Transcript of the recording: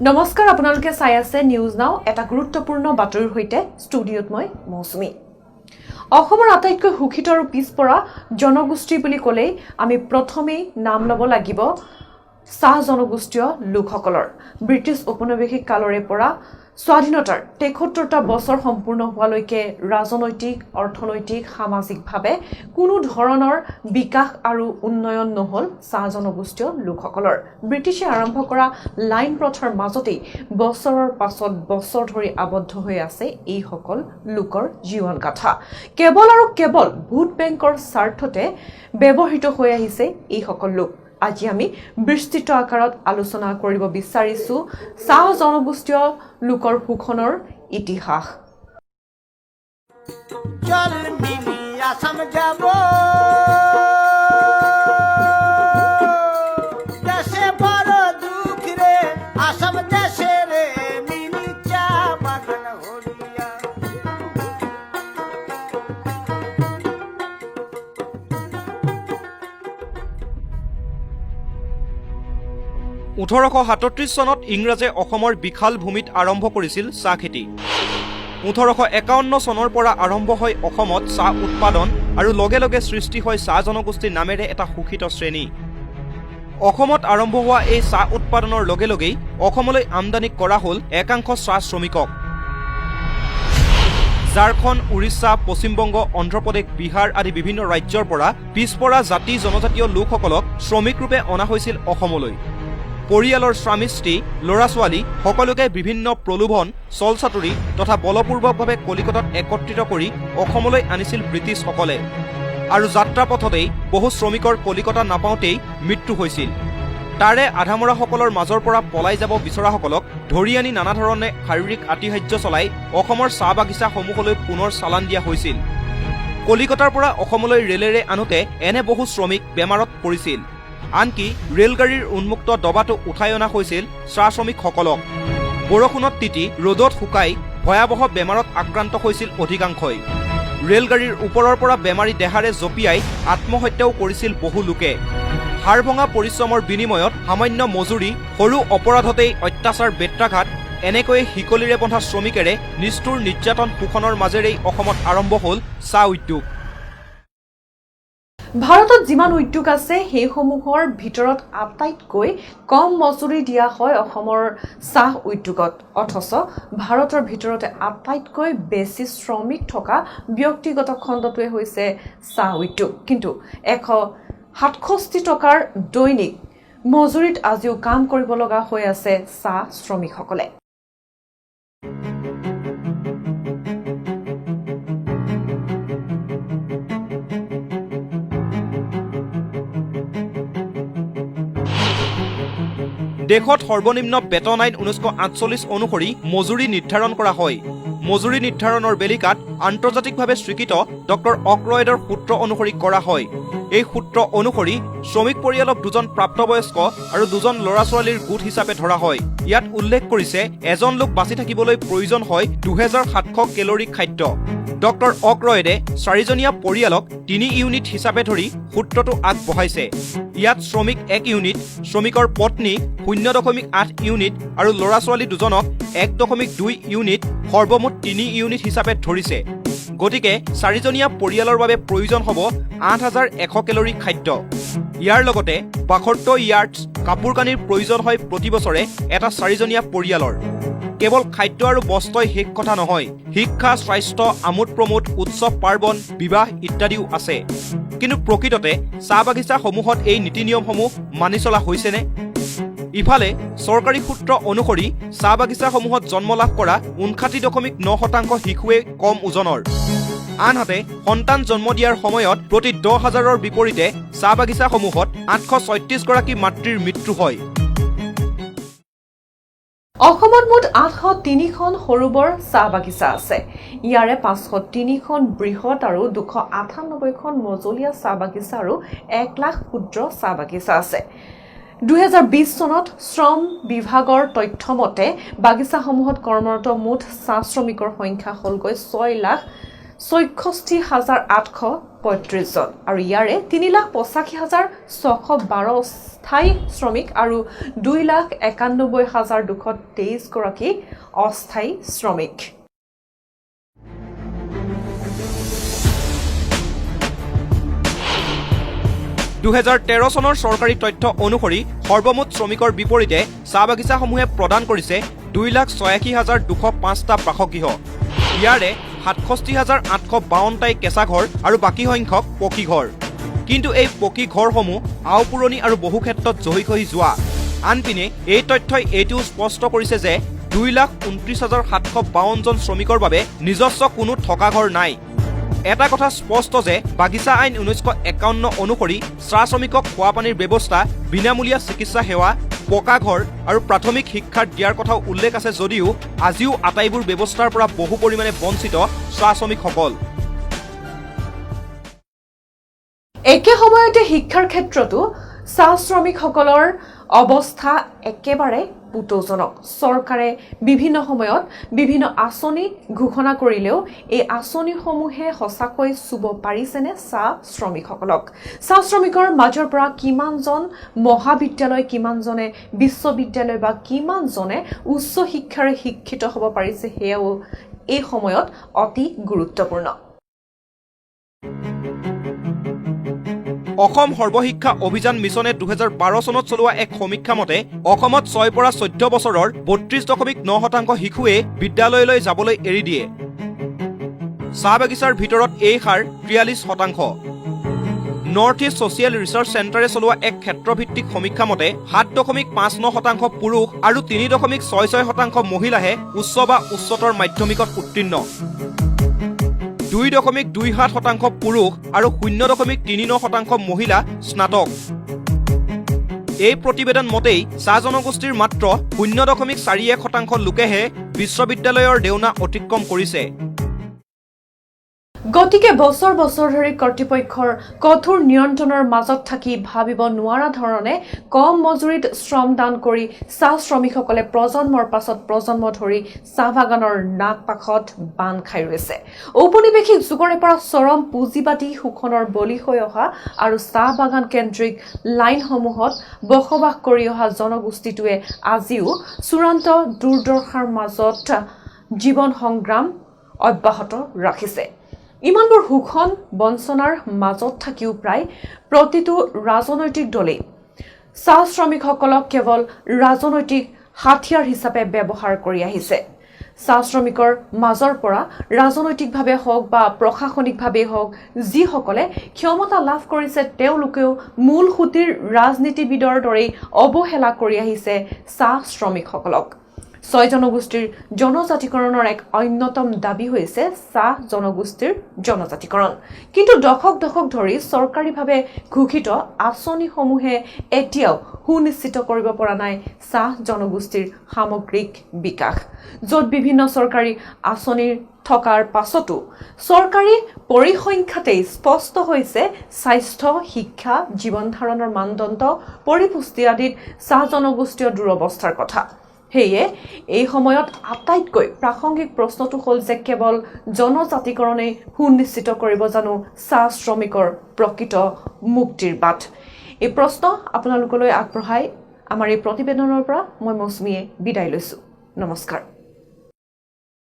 নমস্কাৰ আপোনালোকে চাই আছে নিউজ নাও এটা গুৰুত্বপূৰ্ণ বাতৰিৰ হৈতে ষ্টুডিঅত মই মৌসুমী অসমৰ আটাইতকৈ সুখিত আৰু পিছপৰা জনগোষ্ঠী বুলি ক'লে আমি প্ৰথমেই নাম ল'ব লাগিব চাহ জনগোষ্ঠীয় লোকসকলৰ ব্ৰিটিছ উপনিৱেশিক কালৰে পৰা স্বাধীনতাৰ ৭৩টা বছৰ সম্পূৰ্ণ হোৱালৈকে ৰাজনৈতিক অৰ্থনৈতিক সামাজিকভাৱে কোনো ধৰণৰ বিকাশ আৰু উন্নয়ন নহল চাহ জনগোষ্ঠীয় লোকসকলৰ ব্ৰিটিছে আৰম্ভ কৰা লাইন প্ৰথাৰ মাজতেই বছৰৰ পাছত বছৰ ধৰি আবদ্ধ হৈ আছে এই সকল লোকৰ জীৱন গাথা কেৱল আৰু কেৱল ভোট বেংকৰ স্বাৰ্থতে ব্যৱহৃত হৈ আহিছে এই সকল লোক আজি আমি বিস্তৃত আকাৰত আলোচনা কৰিব বিচাৰিছো চাহ জনগোষ্ঠীয় লোকৰ শোষণৰ ইতিহাস চল মিলি আসাম যাব দেশে বড় দুঃখ ৰে আসাম দেশে ৰে মিলি চা বাগান হৰিয়া 1837 চনত ইংৰাজে অসমৰ বিশাল ভূমিত আৰম্ভ কৰিছিল চাহ খেতি 1851 চনৰ পৰা আৰম্ভ হয় অসমত চাহ উৎপাদন আৰু লগে লগে সৃষ্টি হয় চাহ জনগোষ্ঠীৰ নামেৰে এটা সুখিত শ্ৰেণী অসমত আৰম্ভ হোৱা এই চাহ উৎপাদনৰ লগে লগেই অসমলৈ আমদানি কৰা হ'ল একাংশ চাহ শ্ৰমিকক ঝাৰখণ্ড উৰিষ্যা পশ্চিমবংগ অন্ধ্ৰপ্ৰদেশ বিহাৰ আদি বিভিন্ন ৰাজ্যৰ পৰা পিছপৰা জাতি জনজাতীয় লোকসকলক শ্ৰমিক ৰূপে অনা হৈছিল অসমলৈ পৰিয়ালৰ স্বামী স্ত্ৰী ল'ৰা ছোৱালী সকলোকে বিভিন্ন প্ৰলোভন চলচাতুৰি তথা বলপূৰ্বকভাৱে কলিকতাত একত্ৰিত কৰি অসমলৈ আনিছিল ব্ৰিটিছসকলে আৰু যাত্ৰাপথতেই বহু শ্ৰমিকৰ কলিকতা নাপাওঁতেই মৃত্যু হৈছিল তাৰে আধামৰাসকলৰ মাজৰ পৰা পলাই যাব বিচৰাসকলক ধৰি আনি নানা ধৰণে শাৰীৰিক আতিশয্য চলাই অসমৰ চাহ বাগিচাসমূহলৈ পুনৰ চালান দিয়া হৈছিল কলিকতাৰ পৰা অসমলৈ ৰেলেৰে আনোতে এনে বহু শ্ৰমিক বেমাৰত পৰিছিল আনকি ৰেলগাড়ীৰ উন্মুক্ত ডবাটো উঠাই অনা হৈছিল চাহ শ্ৰমিকসকলক বৰষুণত তিতি ৰ'দত শুকাই ভয়াৱহ বেমাৰত আক্ৰান্ত হৈছিল অধিকাংশই ৰেলগাড়ীৰ ওপৰৰ পৰা বেমাৰী দেহাৰে জঁপিয়াই আত্মহত্যাও কৰিছিল বহু লোকে হাড়ভঙা পৰিশ্ৰমৰ বিনিময়ত সামান্য মজুৰি সৰু অপৰাধতেই অত্যাচাৰ বেত্ৰাঘাত এনেকৈ শিকলিৰে বন্ধা শ্ৰমিকেৰে নিষ্ঠুৰ নিৰ্যাতন শোষণৰ মাজেৰেই অসমত আৰম্ভ হ'ল চাহ উদ্যোগ ভাৰতত যিমান উদ্যোগ আছে সেইসমূহৰ ভিতৰত আটাইতকৈ কম মজুৰি দিয়া হয় অসমৰ চাহ উদ্যোগত অথচ ভাৰতৰ ভিতৰতে আটাইতকৈ বেছি শ্ৰমিক থকা ব্যক্তিগত খণ্ডটোৱে হৈছে চাহ উদ্যোগ কিন্তু 167 টকাৰ দৈনিক মজুৰিত আজিও কাম কৰিব লগা হৈ আছে চাহ শ্ৰমিকসকলে দেশত সৰ্বনিম্ন বেতন আইন 1948 অনুসৰি মজুৰি নিৰ্ধাৰণ কৰা হয় মজুৰি নিৰ্ধাৰণৰ বেলিকাত আন্তৰ্জাতিকভাৱে স্বীকৃত ডক্টৰ অক্ৰয়েডৰ সূত্ৰ অনুসৰি কৰা হয় এই সূত্ৰ অনুসৰি শ্ৰমিক পৰিয়ালক দুজন প্ৰাপ্তবয়স্ক আৰু দুজন ল'ৰা ছোৱালীৰ গোট হিচাপে ধৰা হয় ইয়াত উল্লেখ কৰিছে এজন লোক বাচি থাকিবলৈ প্ৰয়োজন হয় 2700 কেলৰি খাদ্য ডক্টৰ অক্ৰয়েডে চাৰিজনীয়া পৰিয়ালক 3 ইউনিট হিচাপে ধৰি সূত্ৰটো আগবঢ়াইছে ইয়াত শ্ৰমিক 1 ইউনিট শ্ৰমিকৰ পত্নী 0.8 ইউনিট আৰু ল'ৰা ছোৱালী দুজনক 1.2 ইউনিট সৰ্বমুঠ 3 ইউনিট হিচাপে ধৰিছে গতিকে চাৰিজনীয়া পৰিয়ালৰ বাবে প্ৰয়োজন হ'ব 8100 কেলৰি খাদ্য ইয়াৰ লগতে 72 ইয়াৰ্ডছ কাপোৰ কানিৰ প্ৰয়োজন হয় প্ৰতি বছৰে এটা চাৰিজনীয়া পৰিয়ালৰ কেৱল খাদ্য আৰু বস্ত্ৰই শেষ কথা নহয় শিক্ষা স্বাস্থ্য আমোদ প্ৰমোদ উৎসৱ পাৰ্বণ বিবাহ ইত্যাদিও আছে কিন্তু প্ৰকৃততে চাহ বাগিচাসমূহত এই নীতি নিয়মসমূহ মানি চলা হৈছেনে ইফালে চৰকাৰী সূত্ৰ অনুসৰি চাহ বাগিচাসমূহত জন্ম লাভ কৰা 59.9% শিশুৱে কম ওজনৰ আনহাতে সন্তান জন্ম দিয়াৰ সময়ত প্ৰতি 10,000ৰ বিপৰীতে চাহ বাগিচাসমূহত 836 গৰাকী মাতৃৰ মৃত্যু হয় অসমত মুঠ 803খন সৰু-বৰ চাহ বাগিচা আছে ইয়াৰে 503খন বৃহৎ আৰু 298খন মজলীয়া চাহ বাগিচা আৰু 1 লাখ ক্ষুদ্ৰ চাহ বাগিচা আছে 2020 চনত শ্ৰম বিভাগৰ তথ্য মতে বাগিচাসমূহত কৰ্মৰত মুঠ চাহ শ্ৰমিকৰ সংখ্যা হ'লগৈ 6,64,800 35জন আৰু ইয়াৰে 3,85,612 স্থায়ী শ্ৰমিক আৰু 2,91,223 গৰাকী অস্থায়ী শ্ৰমিক। (2013) চনৰ চৰকাৰী তথ্য অনুসৰি সৰ্বমুঠ শ্ৰমিকৰ বিপৰীতে চাহ বাগিচাসমূহে প্ৰদান কৰিছে 2,86,205টা বাসগৃহ। ইয়াৰে 67,852টাই কেঁচা ঘৰ আৰু বাকী সংখ্যক পকী ঘৰ। কিন্তু এই পকী ঘৰসমূহ আওপুৰণি আৰু বহু ক্ষেত্ৰত জহি খহি যোৱা। আনপিনে এই তথ্যই এইটোও স্পষ্ট কৰিছে যে 2,29,752জন শ্ৰমিকৰ বাবে নিজস্ব কোনো থকা ঘৰ নাই। এটা কথা স্পষ্ট যে বাগিচা আইন 1951 অনুসৰি চাহ শ্ৰমিকক খোৱা পানীৰ ব্যৱস্থা, বিনামূলীয়া চিকিৎসা সেৱা, পকা ঘৰ আৰু প্ৰাথমিক শিক্ষাৰ দিয়াৰ কথাও উল্লেখ আছে যদিও আজিও আটাইবোৰ ব্যৱস্থাৰ পৰা বহু পৰিমাণে বঞ্চিত চাহ শ্ৰমিকসকল। একে সময়তে শিক্ষাৰ ক্ষেত্ৰতো চাহ শ্ৰমিকসকলৰ অৱস্থা একেবাৰে পুতৌজনক। চৰকাৰে বিভিন্ন সময়ত বিভিন্ন আঁচনি ঘোষণা কৰিলেও এই আঁচনিসমূহে সঁচাকৈ চুব পাৰিছেনে চাহ শ্ৰমিকসকলক? চাহ শ্ৰমিকৰ মাজৰ পৰা কিমানজন মহাবিদ্যালয়, কিমানজনে বিশ্ববিদ্যালয় বা কিমানজনে উচ্চ শিক্ষাৰে শিক্ষিত হ'ব পাৰিছে সেয়াও এই সময়ত অতি গুৰুত্বপূৰ্ণ। অসম সৰ্বশিক্ষা অভিযান মিছনে 2012 চনত চলোৱা এক সমীক্ষা মতে অসমত 6 পৰা 14 বছৰৰ 32.9% শিশুৱে বিদ্যালয়লৈ যাবলৈ এৰি দিয়ে। চাহ বাগিচাৰ ভিতৰত এই হাৰ 43%। নৰ্থ ইষ্ট ছ'চিয়েল ৰিচাৰ্চ চেণ্টাৰে চলোৱা এক ক্ষেত্ৰভিত্তিক সমীক্ষা মতে 7.59% পুৰুষ আৰু 3.66% মহিলাহে উচ্চ বা উচ্চতৰ মাধ্যমিকত উত্তীৰ্ণ। 2.27% পুৰুষ আৰু 0.39% মহিলা স্নাতক। এই প্ৰতিবেদন মতেই চাহ জনগোষ্ঠীৰ মাত্ৰ 0.41% লোকেহে বিশ্ববিদ্যালয়ৰ দেউনা অতিক্ৰম কৰিছে। গতিকে বছৰ বছৰ ধৰি কৰ্তৃপক্ষৰ কঠোৰ নিয়ন্ত্ৰণৰ মাজত থাকি ভাবিব নোৱাৰা ধৰণে কম মজুৰিত শ্ৰমদান কৰি চাহ শ্ৰমিকসকলে প্ৰজন্মৰ পাছত প্ৰজন্ম ধৰি চাহ বাগানৰ নাক পাখত বান্ধ খাই ৰৈছে। ঔপনিৱেশিক যুগৰে পৰা চৰম পুঁজিবাদী শোষণৰ বলি হৈ অহা আৰু চাহ বাগান কেন্দ্ৰিক লাইনসমূহত বসবাস কৰি অহা জনগোষ্ঠীটোৱে আজিও চূড়ান্ত দুৰ্দশাৰ মাজত জীৱন সংগ্ৰাম অব্যাহত ৰাখিছে। ইমানবোৰ শোষণ বঞ্চনাৰ মাজত থাকিও প্ৰায় প্ৰতিটো ৰাজনৈতিক দলেই চাহ শ্ৰমিকসকলক কেৱল ৰাজনৈতিক হাথিয়াৰ হিচাপে ব্যৱহাৰ কৰি আহিছে। চাহ শ্ৰমিকৰ মাজৰ পৰা ৰাজনৈতিকভাৱে হওক বা প্ৰশাসনিকভাৱেই হওক যিসকলে ক্ষমতা লাভ কৰিছে তেওঁলোকেও মূল সুঁতিৰ ৰাজনীতিবিদৰ দৰেই অৱহেলা কৰি আহিছে চাহ শ্ৰমিকসকলক। 6 জনগোষ্ঠীৰ জনজাতিকৰণৰ এক অন্যতম দাবী হৈছে চাহ জনগোষ্ঠীৰ জনজাতিকৰণ। কিন্তু দশক দশক ধৰি চৰকাৰীভাৱে ঘোষিত আঁচনিসমূহে এতিয়াও সুনিশ্চিত কৰিব পৰা নাই চাহ জনগোষ্ঠীৰ সামগ্ৰিক বিকাশ। য'ত বিভিন্ন চৰকাৰী আঁচনি থকাৰ পাছতো চৰকাৰী পৰিসংখ্যাতেই স্পষ্ট হৈছে স্বাস্থ্য, শিক্ষা, জীৱন ধাৰণৰ মানদণ্ড, পৰিপুষ্টি আদিত চাহ জনগোষ্ঠীয় দুৰৱস্থাৰ কথা। সেয়ে এই সময়ত আটাইতকৈ প্ৰাসংগিক প্ৰশ্নটো হ'ল যে কেৱল জনজাতিকৰণেই সুনিশ্চিত কৰিব জানো চাহ শ্ৰমিকৰ প্ৰকৃত মুক্তিৰ বাট? এই প্ৰশ্ন আপোনালোকলৈ আগবঢ়াই আমাৰ এই প্ৰতিবেদনৰ পৰা মই মৌচুমীয়ে বিদায় লৈছোঁ। নমস্কাৰ।